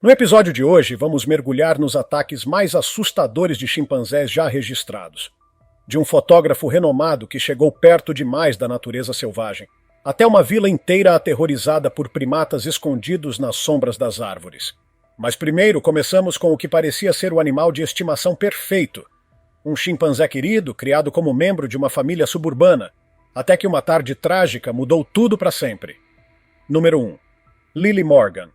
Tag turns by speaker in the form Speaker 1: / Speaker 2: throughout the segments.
Speaker 1: No episódio de hoje, vamos mergulhar nos ataques mais assustadores de chimpanzés já registrados. De um fotógrafo renomado que chegou perto demais da natureza selvagem, até uma vila inteira aterrorizada por primatas escondidos nas sombras das árvores. Mas primeiro começamos com o que parecia ser o animal de estimação perfeito. Um chimpanzé querido, criado como membro de uma família suburbana, até que uma tarde trágica mudou tudo para sempre. Número 1. Lily Morgan.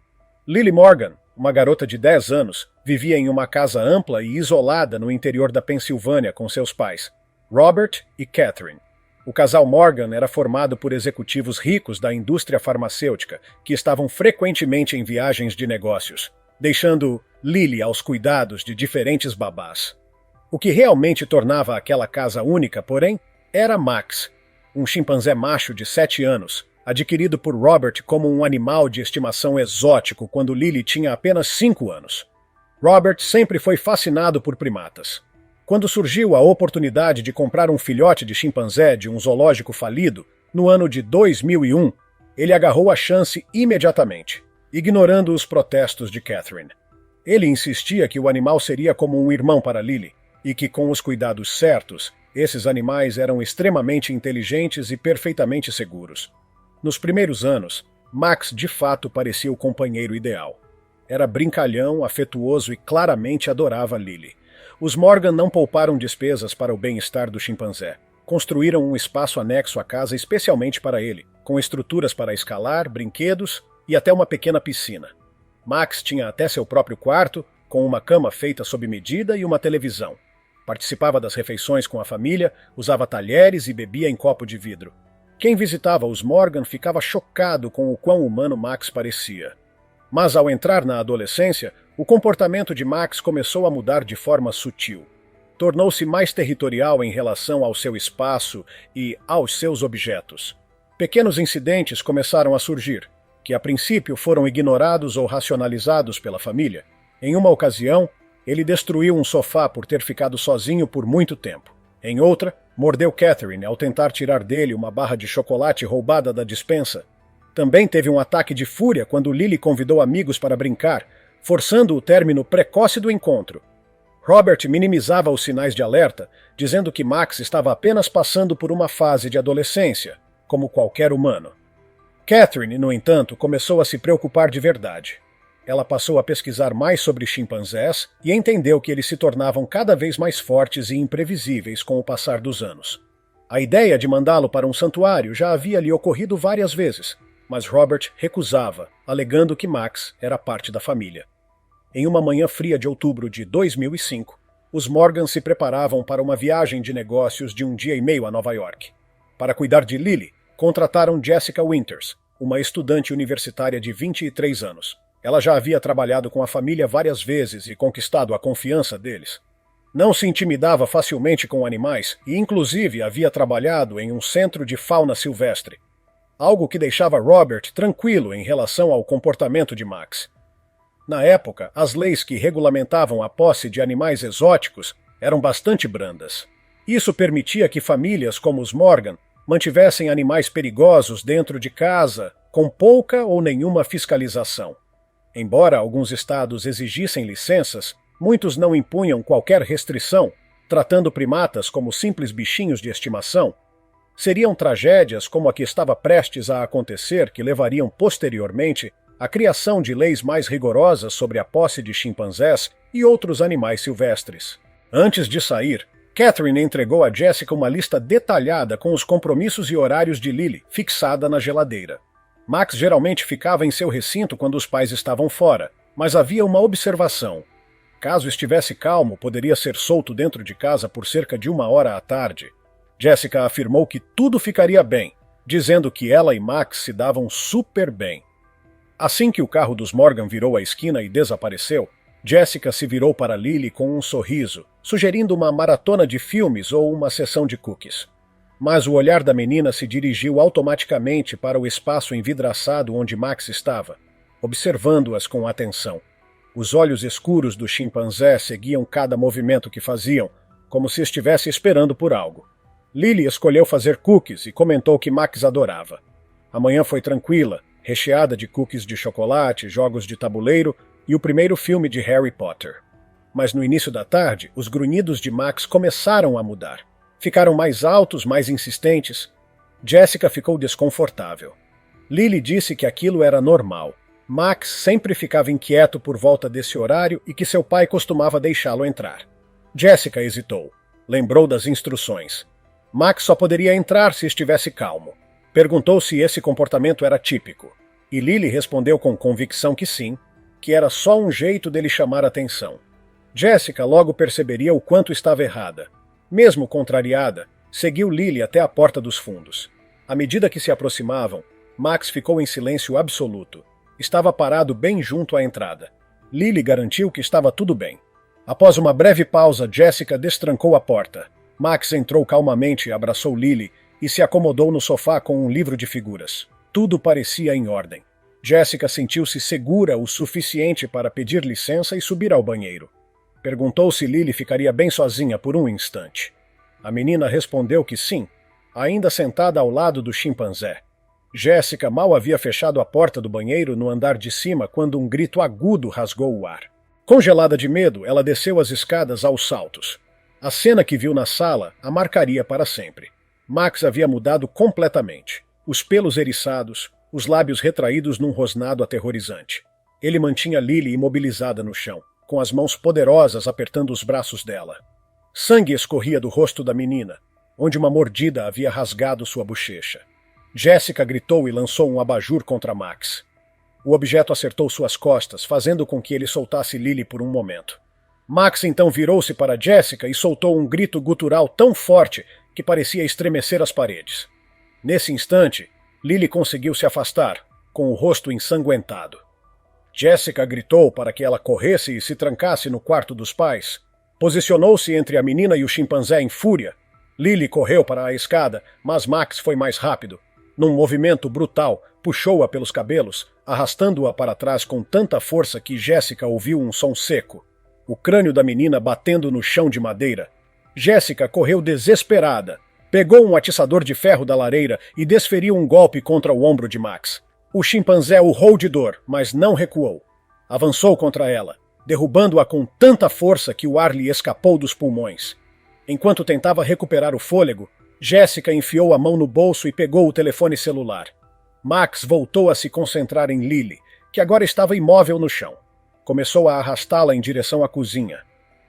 Speaker 1: Lily Morgan, uma garota de 10 anos, vivia em uma casa ampla e isolada no interior da Pensilvânia com seus pais, Robert e Catherine. O casal Morgan era formado por executivos ricos da indústria farmacêutica que estavam frequentemente em viagens de negócios, deixando Lily aos cuidados de diferentes babás. O que realmente tornava aquela casa única, porém, era Max, um chimpanzé macho de 7 anos, adquirido por Robert como um animal de estimação exótico quando Lily tinha apenas 5 anos. Robert sempre foi fascinado por primatas. Quando surgiu a oportunidade de comprar um filhote de chimpanzé de um zoológico falido, no ano de 2001, ele agarrou a chance imediatamente, ignorando os protestos de Catherine. Ele insistia que o animal seria como um irmão para Lily, e que com os cuidados certos, esses animais eram extremamente inteligentes e perfeitamente seguros. Nos primeiros anos, Max de fato parecia o companheiro ideal. Era brincalhão, afetuoso e claramente adorava Lily. Os Morgan não pouparam despesas para o bem-estar do chimpanzé. Construíram um espaço anexo à casa especialmente para ele, com estruturas para escalar, brinquedos e até uma pequena piscina. Max tinha até seu próprio quarto, com uma cama feita sob medida e uma televisão. Participava das refeições com a família, usava talheres e bebia em copo de vidro. Quem visitava os Morgan ficava chocado com o quão humano Max parecia. Mas ao entrar na adolescência, o comportamento de Max começou a mudar de forma sutil. Tornou-se mais territorial em relação ao seu espaço e aos seus objetos. Pequenos incidentes começaram a surgir, que a princípio foram ignorados ou racionalizados pela família. Em uma ocasião, ele destruiu um sofá por ter ficado sozinho por muito tempo. Em outra, mordeu Catherine ao tentar tirar dele uma barra de chocolate roubada da despensa. Também teve um ataque de fúria quando Lily convidou amigos para brincar, forçando o término precoce do encontro. Robert minimizava os sinais de alerta, dizendo que Max estava apenas passando por uma fase de adolescência, como qualquer humano. Catherine, no entanto, começou a se preocupar de verdade. Ela passou a pesquisar mais sobre chimpanzés e entendeu que eles se tornavam cada vez mais fortes e imprevisíveis com o passar dos anos. A ideia de mandá-lo para um santuário já havia lhe ocorrido várias vezes, mas Robert recusava, alegando que Max era parte da família. Em uma manhã fria de outubro de 2005, os Morgan se preparavam para uma viagem de negócios de 1 dia e meio a Nova York. Para cuidar de Lily, contrataram Jessica Winters, uma estudante universitária de 23 anos. Ela já havia trabalhado com a família várias vezes e conquistado a confiança deles. Não se intimidava facilmente com animais e, inclusive, havia trabalhado em um centro de fauna silvestre. Algo que deixava Robert tranquilo em relação ao comportamento de Max. Na época, as leis que regulamentavam a posse de animais exóticos eram bastante brandas. Isso permitia que famílias como os Morgan mantivessem animais perigosos dentro de casa, com pouca ou nenhuma fiscalização. Embora alguns estados exigissem licenças, muitos não impunham qualquer restrição, tratando primatas como simples bichinhos de estimação. Seriam tragédias como a que estava prestes a acontecer que levariam posteriormente à criação de leis mais rigorosas sobre a posse de chimpanzés e outros animais silvestres. Antes de sair, Catherine entregou a Jessica uma lista detalhada com os compromissos e horários de Lily, fixada na geladeira. Max geralmente ficava em seu recinto quando os pais estavam fora, mas havia uma observação. Caso estivesse calmo, poderia ser solto dentro de casa por cerca de 1 hora à tarde. Jessica afirmou que tudo ficaria bem, dizendo que ela e Max se davam super bem. Assim que o carro dos Morgan virou a esquina e desapareceu, Jessica se virou para Lily com um sorriso, sugerindo uma maratona de filmes ou uma sessão de cookies. Mas o olhar da menina se dirigiu automaticamente para o espaço envidraçado onde Max estava, observando-as com atenção. Os olhos escuros do chimpanzé seguiam cada movimento que faziam, como se estivesse esperando por algo. Lily escolheu fazer cookies e comentou que Max adorava. A manhã foi tranquila, recheada de cookies de chocolate, jogos de tabuleiro, e o primeiro filme de Harry Potter. Mas no início da tarde, os grunhidos de Max começaram a mudar. Ficaram mais altos, mais insistentes. Jessica ficou desconfortável. Lily disse que aquilo era normal. Max sempre ficava inquieto por volta desse horário e que seu pai costumava deixá-lo entrar. Jessica hesitou. Lembrou das instruções. Max só poderia entrar se estivesse calmo. Perguntou se esse comportamento era típico. E Lily respondeu com convicção que sim, que era só um jeito dele chamar atenção. Jessica logo perceberia o quanto estava errada. Mesmo contrariada, seguiu Lily até a porta dos fundos. À medida que se aproximavam, Max ficou em silêncio absoluto. Estava parado bem junto à entrada. Lily garantiu que estava tudo bem. Após uma breve pausa, Jessica destrancou a porta. Max entrou calmamente, abraçou Lily e se acomodou no sofá com um livro de figuras. Tudo parecia em ordem. Jessica sentiu-se segura o suficiente para pedir licença e subir ao banheiro. Perguntou se Lily ficaria bem sozinha por um instante. A menina respondeu que sim, ainda sentada ao lado do chimpanzé. Jessica mal havia fechado a porta do banheiro no andar de cima quando um grito agudo rasgou o ar. Congelada de medo, ela desceu as escadas aos saltos. A cena que viu na sala a marcaria para sempre. Max havia mudado completamente. Os pelos eriçados, os lábios retraídos num rosnado aterrorizante. Ele mantinha Lily imobilizada no chão, com as mãos poderosas apertando os braços dela. Sangue escorria do rosto da menina, onde uma mordida havia rasgado sua bochecha. Jessica gritou e lançou um abajur contra Max. O objeto acertou suas costas, fazendo com que ele soltasse Lily por um momento. Max então virou-se para Jessica e soltou um grito gutural tão forte que parecia estremecer as paredes. Nesse instante, Lily conseguiu se afastar, com o rosto ensanguentado. Jessica gritou para que ela corresse e se trancasse no quarto dos pais. Posicionou-se entre a menina e o chimpanzé em fúria. Lily correu para a escada, mas Max foi mais rápido. Num movimento brutal, puxou-a pelos cabelos, arrastando-a para trás com tanta força que Jessica ouviu um som seco. O crânio da menina batendo no chão de madeira. Jessica correu desesperada. Pegou um atiçador de ferro da lareira e desferiu um golpe contra o ombro de Max. O chimpanzé urrou de dor, mas não recuou. Avançou contra ela, derrubando-a com tanta força que o ar lhe escapou dos pulmões. Enquanto tentava recuperar o fôlego, Jessica enfiou a mão no bolso e pegou o telefone celular. Max voltou a se concentrar em Lily, que agora estava imóvel no chão. Começou a arrastá-la em direção à cozinha.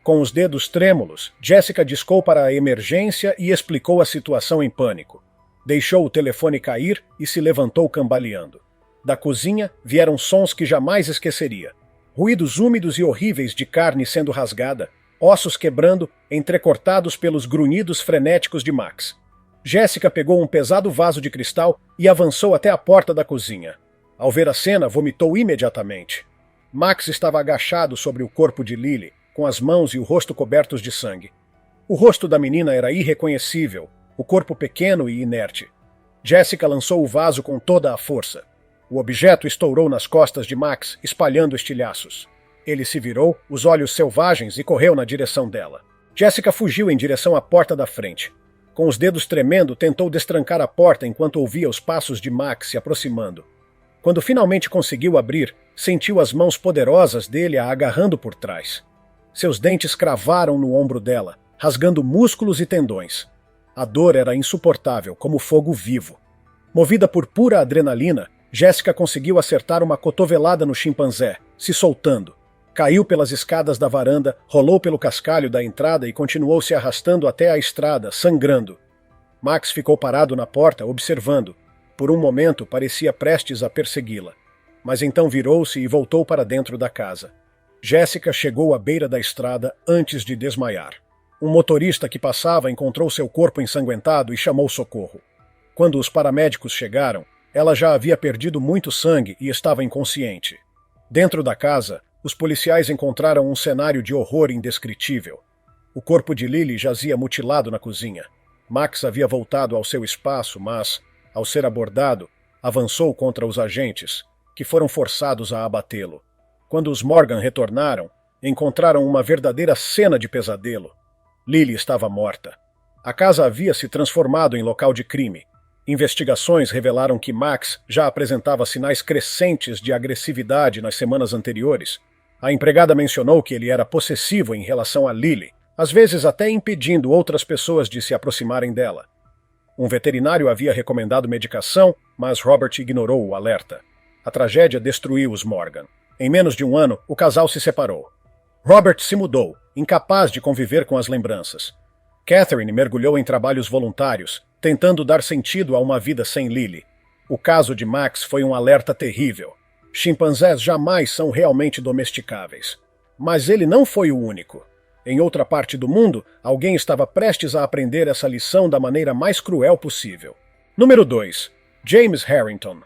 Speaker 1: Com os dedos trêmulos, Jessica discou para a emergência e explicou a situação em pânico. Deixou o telefone cair e se levantou cambaleando. Da cozinha vieram sons que jamais esqueceria. Ruídos úmidos e horríveis de carne sendo rasgada, ossos quebrando, entrecortados pelos grunhidos frenéticos de Max. Jessica pegou um pesado vaso de cristal e avançou até a porta da cozinha. Ao ver a cena, vomitou imediatamente. Max estava agachado sobre o corpo de Lily, com as mãos e o rosto cobertos de sangue. O rosto da menina era irreconhecível, o corpo pequeno e inerte. Jessica lançou o vaso com toda a força. O objeto estourou nas costas de Max, espalhando estilhaços. Ele se virou, os olhos selvagens, e correu na direção dela. Jessica fugiu em direção à porta da frente. Com os dedos tremendo, tentou destrancar a porta enquanto ouvia os passos de Max se aproximando. Quando finalmente conseguiu abrir, sentiu as mãos poderosas dele a agarrando por trás. Seus dentes cravaram no ombro dela, rasgando músculos e tendões. A dor era insuportável, como fogo vivo. Movida por pura adrenalina, Jessica conseguiu acertar uma cotovelada no chimpanzé, se soltando. Caiu pelas escadas da varanda, rolou pelo cascalho da entrada e continuou se arrastando até a estrada, sangrando. Max ficou parado na porta, observando. Por um momento, parecia prestes a persegui-la. Mas então virou-se e voltou para dentro da casa. Jessica chegou à beira da estrada antes de desmaiar. Um motorista que passava encontrou seu corpo ensanguentado e chamou socorro. Quando os paramédicos chegaram, ela já havia perdido muito sangue e estava inconsciente. Dentro da casa, os policiais encontraram um cenário de horror indescritível. O corpo de Lily jazia mutilado na cozinha. Max havia voltado ao seu espaço, mas, ao ser abordado, avançou contra os agentes, que foram forçados a abatê-lo. Quando os Morgan retornaram, encontraram uma verdadeira cena de pesadelo. Lily estava morta. A casa havia se transformado em local de crime. Investigações revelaram que Max já apresentava sinais crescentes de agressividade nas semanas anteriores, A empregada mencionou que ele era possessivo em relação a Lily, às vezes até impedindo outras pessoas de se aproximarem dela. Um veterinário havia recomendado medicação, mas Robert ignorou o alerta. A tragédia destruiu os Morgan. Em menos de um ano, o casal se separou. Robert se mudou, incapaz de conviver com as lembranças. Catherine mergulhou em trabalhos voluntários, tentando dar sentido a uma vida sem Lily. O caso de Max foi um alerta terrível. Chimpanzés jamais são realmente domesticáveis. Mas ele não foi o único. Em outra parte do mundo, alguém estava prestes a aprender essa lição da maneira mais cruel possível. Número 2. James Harrington.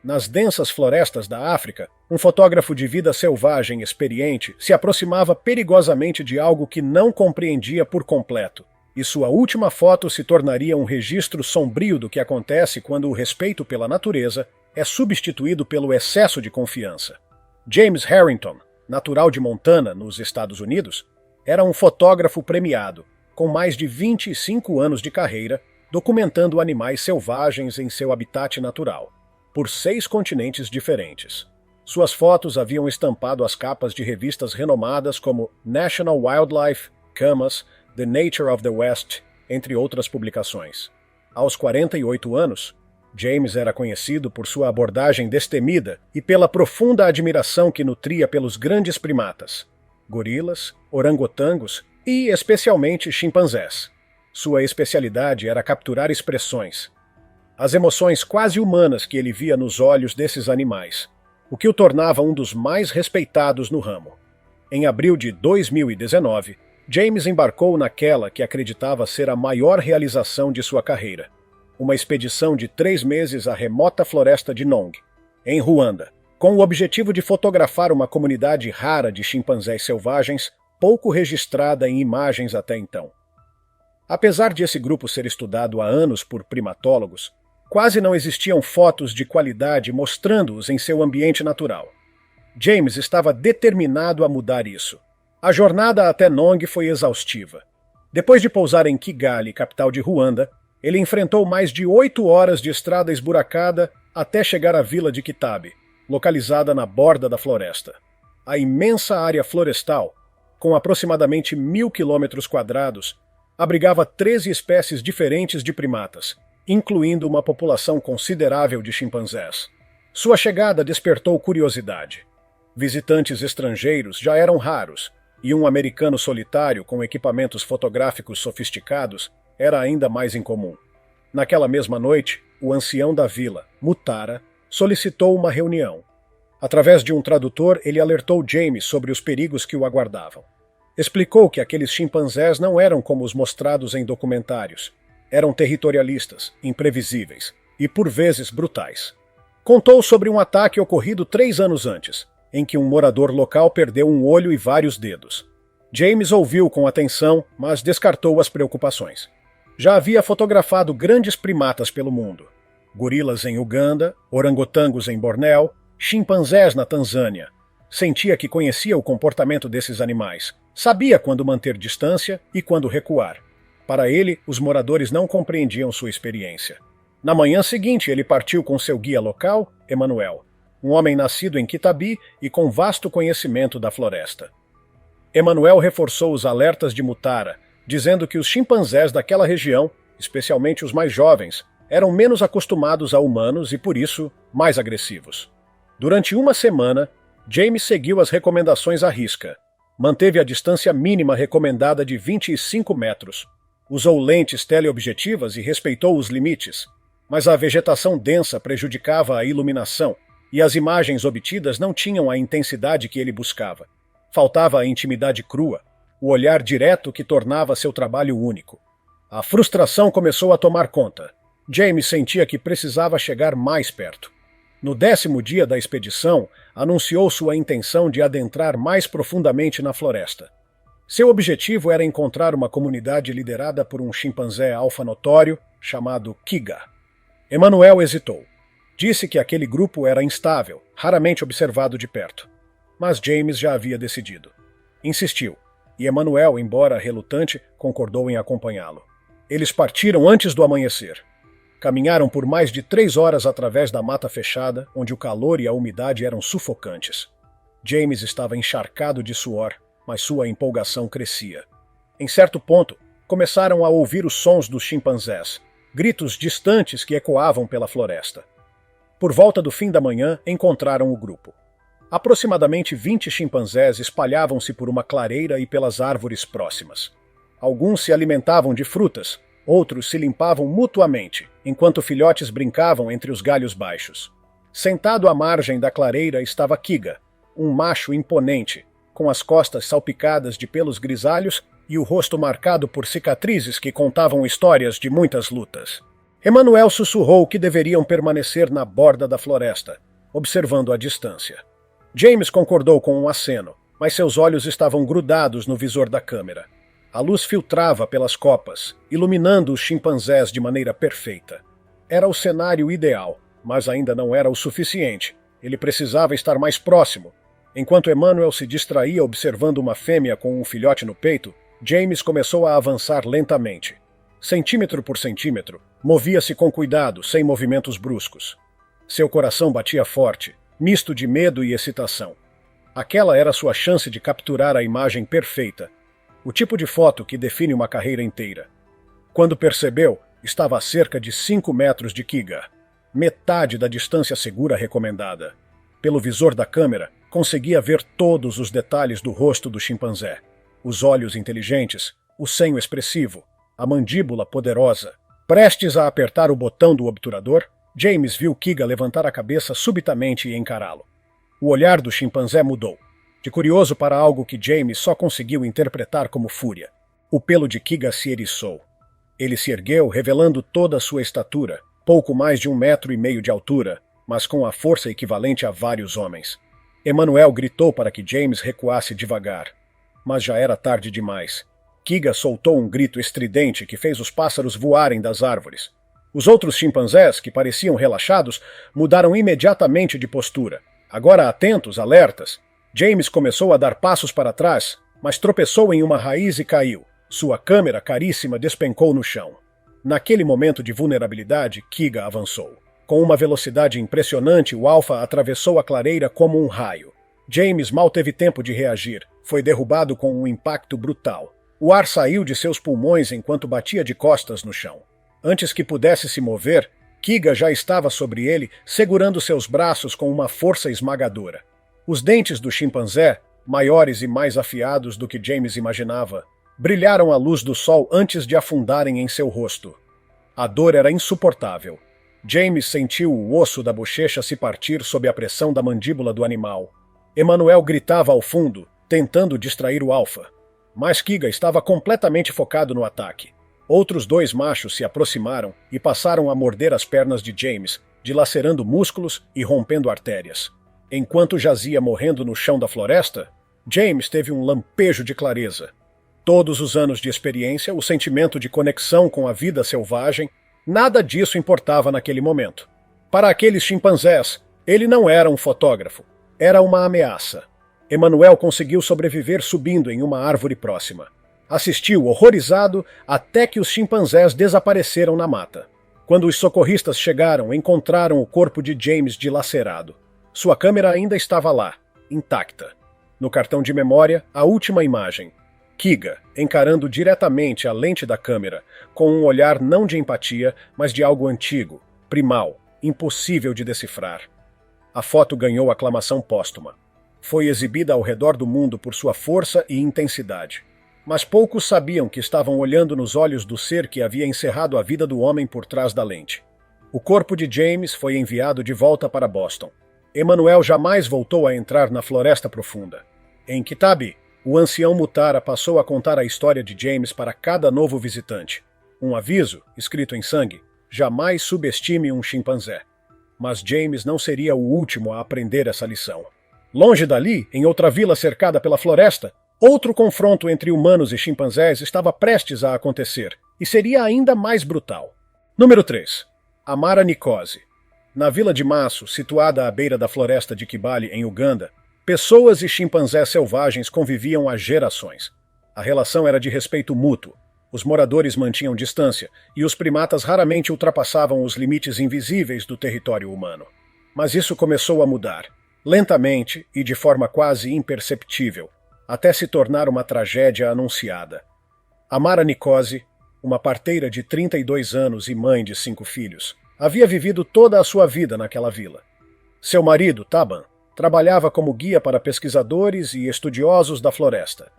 Speaker 1: Nas densas florestas da África, um fotógrafo de vida selvagem experiente se aproximava perigosamente de algo que não compreendia por completo, e sua última foto se tornaria um registro sombrio do que acontece quando o respeito pela natureza é substituído pelo excesso de confiança. James Harrington, natural de Montana, nos Estados Unidos, era um fotógrafo premiado, com mais de 25 anos de carreira, documentando animais selvagens em seu habitat natural, por 6 continentes diferentes. Suas fotos haviam estampado as capas de revistas renomadas como National Wildlife, Camas, The Nature of the West, entre outras publicações. Aos 48 anos, James era conhecido por sua abordagem destemida e pela profunda admiração que nutria pelos grandes primatas, gorilas, orangotangos e, especialmente, chimpanzés. Sua especialidade era capturar expressões, as emoções quase humanas que ele via nos olhos desses animais, o que o tornava um dos mais respeitados no ramo. Em abril de 2019, James embarcou naquela que acreditava ser a maior realização de sua carreira, uma expedição de 3 meses à remota floresta de Nong, em Ruanda, com o objetivo de fotografar uma comunidade rara de chimpanzés selvagens, pouco registrada em imagens até então. Apesar de esse grupo ser estudado há anos por primatólogos, quase não existiam fotos de qualidade mostrando-os em seu ambiente natural. James estava determinado a mudar isso. A jornada até Nong foi exaustiva. Depois de pousar em Kigali, capital de Ruanda, ele enfrentou mais de 8 horas de estrada esburacada até chegar à vila de Kitabi, localizada na borda da floresta. A imensa área florestal, com aproximadamente 1.000 km², abrigava 13 espécies diferentes de primatas, incluindo uma população considerável de chimpanzés. Sua chegada despertou curiosidade. Visitantes estrangeiros já eram raros, e um americano solitário com equipamentos fotográficos sofisticados era ainda mais incomum. Naquela mesma noite, o ancião da vila, Mutara, solicitou uma reunião. Através de um tradutor, ele alertou James sobre os perigos que o aguardavam. Explicou que aqueles chimpanzés não eram como os mostrados em documentários. Eram territorialistas, imprevisíveis e, por vezes, brutais. Contou sobre um ataque ocorrido 3 anos antes, em que um morador local perdeu um olho e vários dedos. James ouviu com atenção, mas descartou as preocupações. Já havia fotografado grandes primatas pelo mundo. Gorilas em Uganda, orangotangos em Bornéu, chimpanzés na Tanzânia. Sentia que conhecia o comportamento desses animais. Sabia quando manter distância e quando recuar. Para ele, os moradores não compreendiam sua experiência. Na manhã seguinte, ele partiu com seu guia local, Emanuel, um homem nascido em Kitabi e com vasto conhecimento da floresta. Emanuel reforçou os alertas de Mutara, dizendo que os chimpanzés daquela região, especialmente os mais jovens, eram menos acostumados a humanos e, por isso, mais agressivos. Durante uma semana, James seguiu as recomendações à risca. Manteve a distância mínima recomendada de 25 metros. Usou lentes teleobjetivas e respeitou os limites. Mas a vegetação densa prejudicava a iluminação e as imagens obtidas não tinham a intensidade que ele buscava. Faltava a intimidade crua, o olhar direto que tornava seu trabalho único. A frustração começou a tomar conta. James sentia que precisava chegar mais perto. No 10º dia da expedição, anunciou sua intenção de adentrar mais profundamente na floresta. Seu objetivo era encontrar uma comunidade liderada por um chimpanzé alfa notório chamado Kiga. Emanuel hesitou. Disse que aquele grupo era instável, raramente observado de perto. Mas James já havia decidido. Insistiu, e Emanuel, embora relutante, concordou em acompanhá-lo. Eles partiram antes do amanhecer. Caminharam por mais de 3 horas através da mata fechada, onde o calor e a umidade eram sufocantes. James estava encharcado de suor, mas sua empolgação crescia. Em certo ponto, começaram a ouvir os sons dos chimpanzés, gritos distantes que ecoavam pela floresta. Por volta do fim da manhã, encontraram o grupo. Aproximadamente 20 chimpanzés espalhavam-se por uma clareira e pelas árvores próximas. Alguns se alimentavam de frutas, outros se limpavam mutuamente, enquanto filhotes brincavam entre os galhos baixos. Sentado à margem da clareira estava Kiga, um macho imponente, com as costas salpicadas de pelos grisalhos e o rosto marcado por cicatrizes que contavam histórias de muitas lutas. Emanuel sussurrou que deveriam permanecer na borda da floresta, observando a distância. James concordou com um aceno, mas seus olhos estavam grudados no visor da câmera. A luz filtrava pelas copas, iluminando os chimpanzés de maneira perfeita. Era o cenário ideal, mas ainda não era o suficiente. Ele precisava estar mais próximo. Enquanto Emanuel se distraía observando uma fêmea com um filhote no peito, James começou a avançar lentamente. Centímetro por centímetro, movia-se com cuidado, sem movimentos bruscos. Seu coração batia forte, misto de medo e excitação. Aquela era sua chance de capturar a imagem perfeita, o tipo de foto que define uma carreira inteira. Quando percebeu, estava a cerca de 5 metros de Kiga, metade da distância segura recomendada. Pelo visor da câmera, conseguia ver todos os detalhes do rosto do chimpanzé. Os olhos inteligentes, o senho expressivo, a mandíbula poderosa. Prestes a apertar o botão do obturador, James viu Kiga levantar a cabeça subitamente e encará-lo. O olhar do chimpanzé mudou, de curioso para algo que James só conseguiu interpretar como fúria. O pelo de Kiga se eriçou. Ele se ergueu, revelando toda a sua estatura, pouco mais de 1,5 metros de altura, mas com a força equivalente a vários homens. Emanuel gritou para que James recuasse devagar. Mas já era tarde demais. Kiga soltou um grito estridente que fez os pássaros voarem das árvores. Os outros chimpanzés, que pareciam relaxados, mudaram imediatamente de postura. Agora atentos, alertas. James começou a dar passos para trás, mas tropeçou em uma raiz e caiu. Sua câmera caríssima despencou no chão. Naquele momento de vulnerabilidade, Kiga avançou. Com uma velocidade impressionante, o alfa atravessou a clareira como um raio. James mal teve tempo de reagir. Foi derrubado com um impacto brutal. O ar saiu de seus pulmões enquanto batia de costas no chão. Antes que pudesse se mover, Kiga já estava sobre ele, segurando seus braços com uma força esmagadora. Os dentes do chimpanzé, maiores e mais afiados do que James imaginava, brilharam à luz do sol antes de afundarem em seu rosto. A dor era insuportável. James sentiu o osso da bochecha se partir sob a pressão da mandíbula do animal. Emanuel gritava ao fundo, tentando distrair o alfa. Mas Kiga estava completamente focado no ataque. Outros 2 machos se aproximaram e passaram a morder as pernas de James, dilacerando músculos e rompendo artérias. Enquanto jazia morrendo no chão da floresta, James teve um lampejo de clareza. Todos os anos de experiência, o sentimento de conexão com a vida selvagem, nada disso importava naquele momento. Para aqueles chimpanzés, ele não era um fotógrafo, era uma ameaça. Emanuel conseguiu sobreviver subindo em uma árvore próxima. Assistiu, horrorizado, até que os chimpanzés desapareceram na mata. Quando os socorristas chegaram, encontraram o corpo de James dilacerado. Sua câmera ainda estava lá, intacta. No cartão de memória, a última imagem. Kiga, encarando diretamente a lente da câmera, com um olhar não de empatia, mas de algo antigo, primal, impossível de decifrar. A foto ganhou aclamação póstuma. Foi exibida ao redor do mundo por sua força e intensidade. Mas poucos sabiam que estavam olhando nos olhos do ser que havia encerrado a vida do homem por trás da lente. O corpo de James foi enviado de volta para Boston. Emanuel jamais voltou a entrar na floresta profunda. Em Kitabi, o ancião Mutara passou a contar a história de James para cada novo visitante. Um aviso, escrito em sangue: jamais subestime um chimpanzé. Mas James não seria o último a aprender essa lição. Longe dali, em outra vila cercada pela floresta, outro confronto entre humanos e chimpanzés estava prestes a acontecer, e seria ainda mais brutal. Número 3. Amara Nikose. Na vila de Masso, situada à beira da floresta de Kibale, em Uganda, pessoas e chimpanzés selvagens conviviam há gerações. A relação era de respeito mútuo. Os moradores mantinham distância, e os primatas raramente ultrapassavam os limites invisíveis do território humano. Mas isso começou a mudar. lentamente e de forma quase imperceptível, até se tornar uma tragédia anunciada. Amara Nicose, uma parteira de 32 anos e mãe de 5 filhos, havia vivido toda a sua vida naquela vila. Seu marido, Taban, trabalhava como guia para pesquisadores e estudiosos da floresta.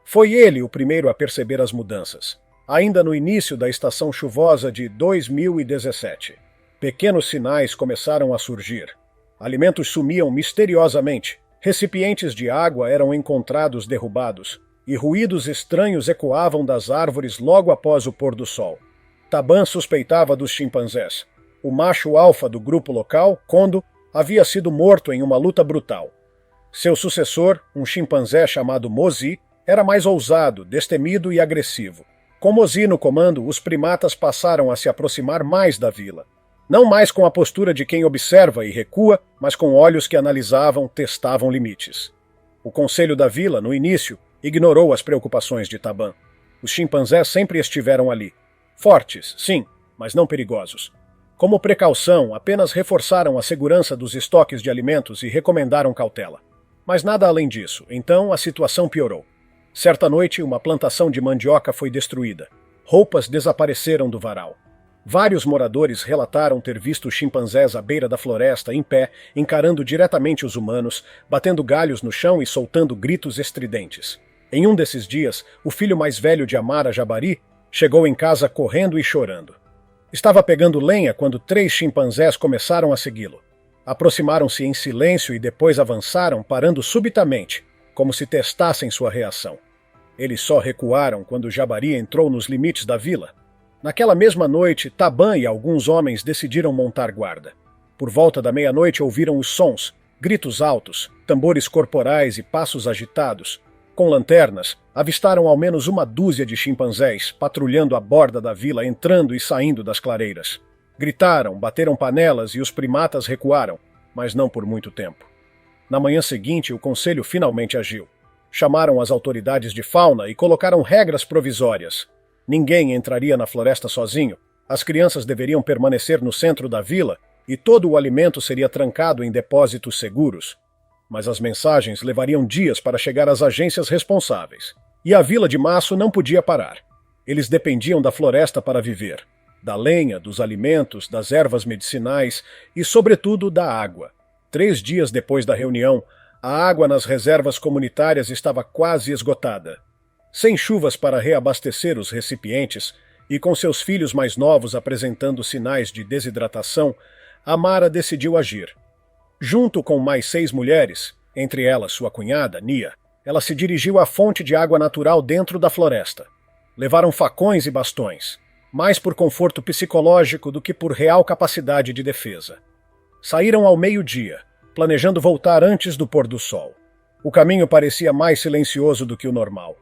Speaker 1: Foi ele o primeiro a perceber as mudanças, ainda no início da estação chuvosa de 2017. Pequenos sinais começaram a surgir. Alimentos sumiam misteriosamente, recipientes de água eram encontrados derrubados, e ruídos estranhos ecoavam das árvores logo após o pôr do sol. Taban suspeitava dos chimpanzés. O macho alfa do grupo local, Kondo, havia sido morto em uma luta brutal. Seu sucessor, um chimpanzé chamado Mozi, era mais ousado, destemido e agressivo. Com Mozi no comando, os primatas passaram a se aproximar mais da vila. Não mais com a postura de quem observa e recua, mas com olhos que analisavam, testavam limites. O conselho da vila, no início, ignorou as preocupações de Taban. Os chimpanzés sempre estiveram ali. Fortes, sim, mas não perigosos. Como precaução, apenas reforçaram a segurança dos estoques de alimentos e recomendaram cautela. Mas nada além disso, então a situação piorou. Certa noite, uma plantação de mandioca foi destruída. Roupas desapareceram do varal. Vários moradores relataram ter visto chimpanzés à beira da floresta, em pé, encarando diretamente os humanos, batendo galhos no chão e soltando gritos estridentes. Em um desses dias, o filho mais velho de Amara Jabari chegou em casa correndo e chorando. Estava pegando lenha quando 3 chimpanzés começaram a segui-lo. Aproximaram-se em silêncio e depois avançaram, parando subitamente, como se testassem sua reação. Eles só recuaram quando Jabari entrou nos limites da vila. Naquela mesma noite, Taban e alguns homens decidiram montar guarda. Por volta da meia-noite ouviram os sons, gritos altos, tambores corporais e passos agitados. Com lanternas, avistaram ao menos uma dúzia de chimpanzés patrulhando a borda da vila, entrando e saindo das clareiras. Gritaram, bateram panelas e os primatas recuaram, mas não por muito tempo. Na manhã seguinte, o conselho finalmente agiu. Chamaram as autoridades de fauna e colocaram regras provisórias. Ninguém entraria na floresta sozinho, as crianças deveriam permanecer no centro da vila e todo o alimento seria trancado em depósitos seguros. Mas as mensagens levariam dias para chegar às agências responsáveis. E a vila de Maço não podia parar. Eles dependiam da floresta para viver. Da lenha, dos alimentos, das ervas medicinais e, sobretudo, da água. 3 dias depois da reunião, a água nas reservas comunitárias estava quase esgotada. Sem chuvas para reabastecer os recipientes e com seus filhos mais novos apresentando sinais de desidratação, Amara decidiu agir. Junto com mais 6 mulheres, entre elas sua cunhada, Nia, ela se dirigiu à fonte de água natural dentro da floresta. Levaram facões e bastões, mais por conforto psicológico do que por real capacidade de defesa. Saíram ao meio-dia, planejando voltar antes do pôr do sol. O caminho parecia mais silencioso do que o normal.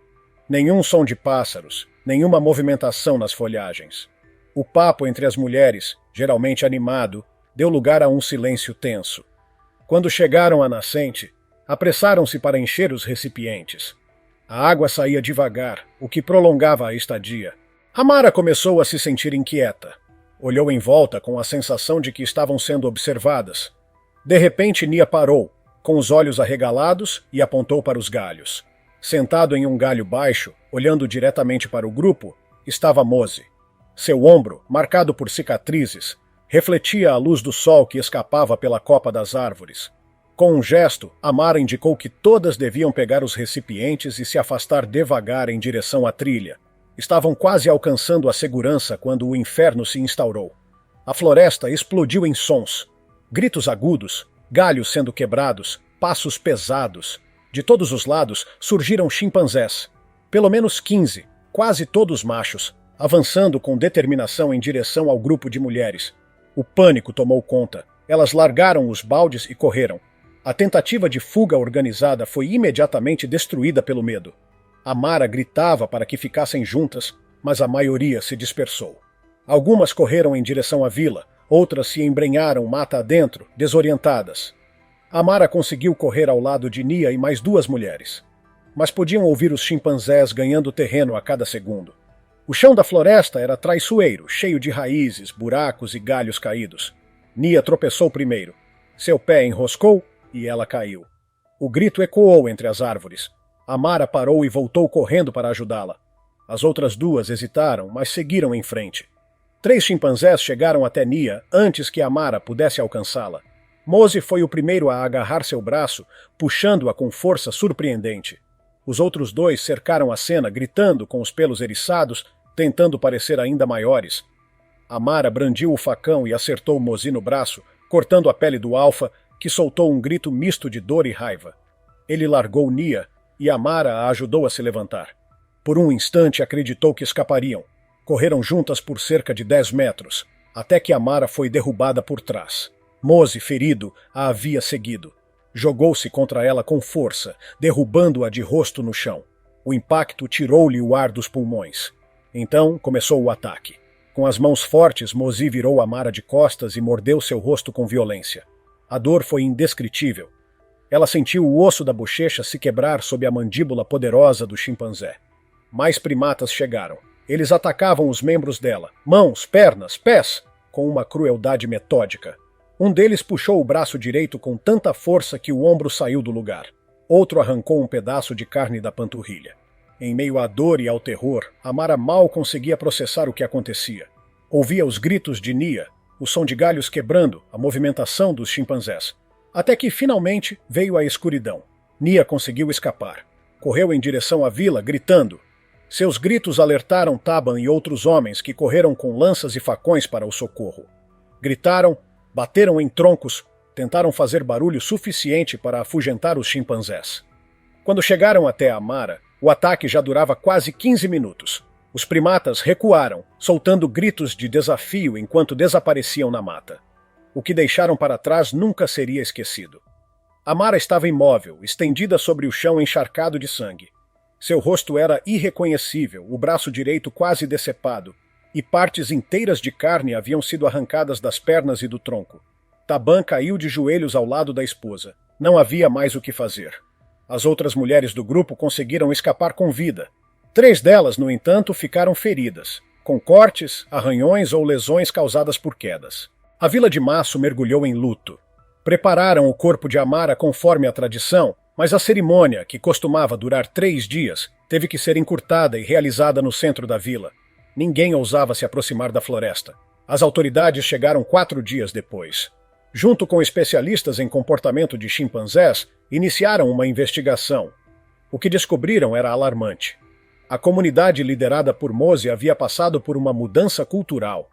Speaker 1: Nenhum som de pássaros, nenhuma movimentação nas folhagens. O papo entre as mulheres, geralmente animado, deu lugar a um silêncio tenso. Quando chegaram à nascente, apressaram-se para encher os recipientes. A água saía devagar, o que prolongava a estadia. Amara começou a se sentir inquieta. Olhou em volta com a sensação de que estavam sendo observadas. De repente, Nia parou, com os olhos arregalados, e apontou para os galhos. Sentado em um galho baixo, olhando diretamente para o grupo, estava Mozi. Seu ombro, marcado por cicatrizes, refletia a luz do sol que escapava pela copa das árvores. Com um gesto, Amara indicou que todas deviam pegar os recipientes e se afastar devagar em direção à trilha. Estavam quase alcançando a segurança quando o inferno se instaurou. A floresta explodiu em sons. Gritos agudos, galhos sendo quebrados, passos pesados. De todos os lados surgiram chimpanzés. Pelo menos 15, quase todos machos, avançando com determinação em direção ao grupo de mulheres. O pânico tomou conta. Elas largaram os baldes e correram. A tentativa de fuga organizada foi imediatamente destruída pelo medo. Amara gritava para que ficassem juntas, mas a maioria se dispersou. Algumas correram em direção à vila, outras se embrenharam mata adentro, desorientadas. Amara conseguiu correr ao lado de Nia e mais 2 mulheres. Mas podiam ouvir os chimpanzés ganhando terreno a cada segundo. O chão da floresta era traiçoeiro, cheio de raízes, buracos e galhos caídos. Nia tropeçou primeiro. Seu pé enroscou e ela caiu. O grito ecoou entre as árvores. Amara parou e voltou correndo para ajudá-la. As outras duas hesitaram, mas seguiram em frente. 3 chimpanzés chegaram até Nia antes que Amara pudesse alcançá-la. Mose foi o primeiro a agarrar seu braço, puxando-a com força surpreendente. Os outros 2 cercaram a cena, gritando com os pelos eriçados, tentando parecer ainda maiores. Amara brandiu o facão e acertou Mose no braço, cortando a pele do alfa, que soltou um grito misto de dor e raiva. Ele largou Nia e Amara a ajudou a se levantar. Por um instante acreditou que escapariam. Correram juntas por cerca de 10 metros, até que Amara foi derrubada por trás. Mose, ferido, a havia seguido. Jogou-se contra ela com força, derrubando-a de rosto no chão. O impacto tirou-lhe o ar dos pulmões. Então começou o ataque. Com as mãos fortes, Mose virou Amara de costas e mordeu seu rosto com violência. A dor foi indescritível. Ela sentiu o osso da bochecha se quebrar sob a mandíbula poderosa do chimpanzé. Mais primatas chegaram. Eles atacavam os membros dela, mãos, pernas, pés, com uma crueldade metódica. Um deles puxou o braço direito com tanta força que o ombro saiu do lugar. Outro arrancou um pedaço de carne da panturrilha. Em meio à dor e ao terror, Amara mal conseguia processar o que acontecia. Ouvia os gritos de Nia, o som de galhos quebrando, a movimentação dos chimpanzés. Até que, finalmente, veio a escuridão. Nia conseguiu escapar. Correu em direção à vila, gritando. Seus gritos alertaram Taban e outros homens que correram com lanças e facões para o socorro. Gritaram, bateram em troncos, tentaram fazer barulho suficiente para afugentar os chimpanzés. Quando chegaram até Amara, o ataque já durava quase 15 minutos. Os primatas recuaram, soltando gritos de desafio enquanto desapareciam na mata. O que deixaram para trás nunca seria esquecido. Amara estava imóvel, estendida sobre o chão encharcado de sangue. Seu rosto era irreconhecível, o braço direito quase decepado, e partes inteiras de carne haviam sido arrancadas das pernas e do tronco. Taban caiu de joelhos ao lado da esposa. Não havia mais o que fazer. As outras mulheres do grupo conseguiram escapar com vida. 3 delas, no entanto, ficaram feridas, com cortes, arranhões ou lesões causadas por quedas. A vila de Maço mergulhou em luto. Prepararam o corpo de Amara conforme a tradição, mas a cerimônia, que costumava durar 3 dias, teve que ser encurtada e realizada no centro da vila. Ninguém ousava se aproximar da floresta. As autoridades chegaram 4 dias depois. Junto com especialistas em comportamento de chimpanzés, iniciaram uma investigação. O que descobriram era alarmante. A comunidade liderada por Mose havia passado por uma mudança cultural.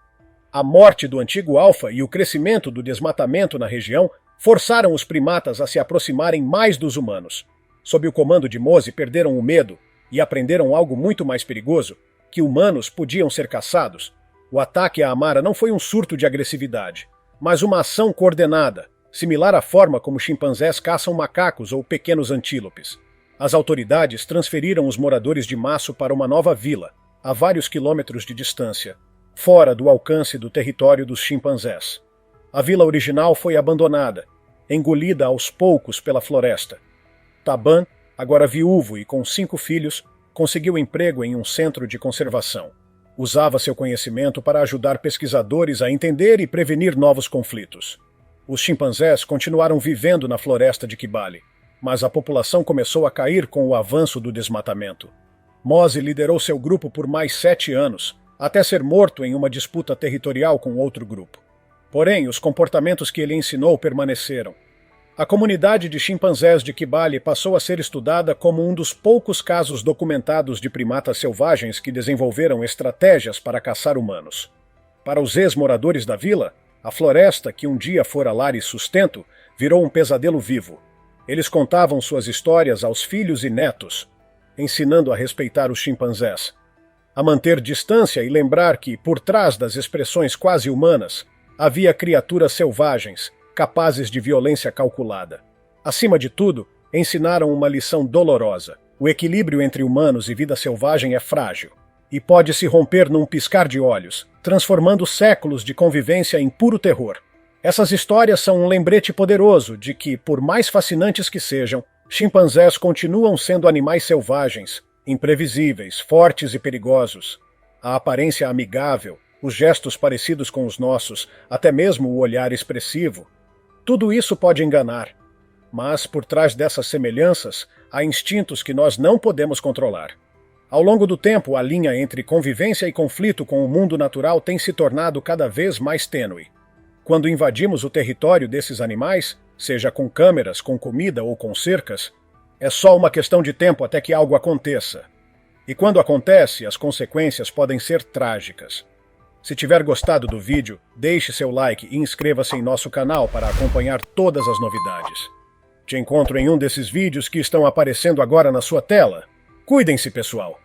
Speaker 1: A morte do antigo alfa e o crescimento do desmatamento na região forçaram os primatas a se aproximarem mais dos humanos. Sob o comando de Mose, perderam o medo e aprenderam algo muito mais perigoso, que humanos podiam ser caçados. O ataque a Amara não foi um surto de agressividade, mas uma ação coordenada, similar à forma como chimpanzés caçam macacos ou pequenos antílopes. As autoridades transferiram os moradores de Maço para uma nova vila, a vários quilômetros de distância, fora do alcance do território dos chimpanzés. A vila original foi abandonada, engolida aos poucos pela floresta. Taban, agora viúvo e com 5 filhos, conseguiu emprego em um centro de conservação. Usava seu conhecimento para ajudar pesquisadores a entender e prevenir novos conflitos. Os chimpanzés continuaram vivendo na floresta de Kibale, mas a população começou a cair com o avanço do desmatamento. Mose liderou seu grupo por mais 7 anos, até ser morto em uma disputa territorial com outro grupo. Porém, os comportamentos que ele ensinou permaneceram. A comunidade de chimpanzés de Kibale passou a ser estudada como um dos poucos casos documentados de primatas selvagens que desenvolveram estratégias para caçar humanos. Para os ex-moradores da vila, a floresta, que um dia fora lar e sustento, virou um pesadelo vivo. Eles contavam suas histórias aos filhos e netos, ensinando a respeitar os chimpanzés, a manter distância e lembrar que, por trás das expressões quase humanas, havia criaturas selvagens, capazes de violência calculada. Acima de tudo, ensinaram uma lição dolorosa. O equilíbrio entre humanos e vida selvagem é frágil e pode se romper num piscar de olhos, transformando séculos de convivência em puro terror. Essas histórias são um lembrete poderoso de que, por mais fascinantes que sejam, chimpanzés continuam sendo animais selvagens, imprevisíveis, fortes e perigosos. A aparência amigável, os gestos parecidos com os nossos, até mesmo o olhar expressivo, tudo isso pode enganar. Mas, por trás dessas semelhanças, há instintos que nós não podemos controlar. Ao longo do tempo, a linha entre convivência e conflito com o mundo natural tem se tornado cada vez mais tênue. Quando invadimos o território desses animais, seja com câmeras, com comida ou com cercas, é só uma questão de tempo até que algo aconteça. E quando acontece, as consequências podem ser trágicas. Se tiver gostado do vídeo, deixe seu like e inscreva-se em nosso canal para acompanhar todas as novidades. Te encontro em um desses vídeos que estão aparecendo agora na sua tela. Cuidem-se, pessoal!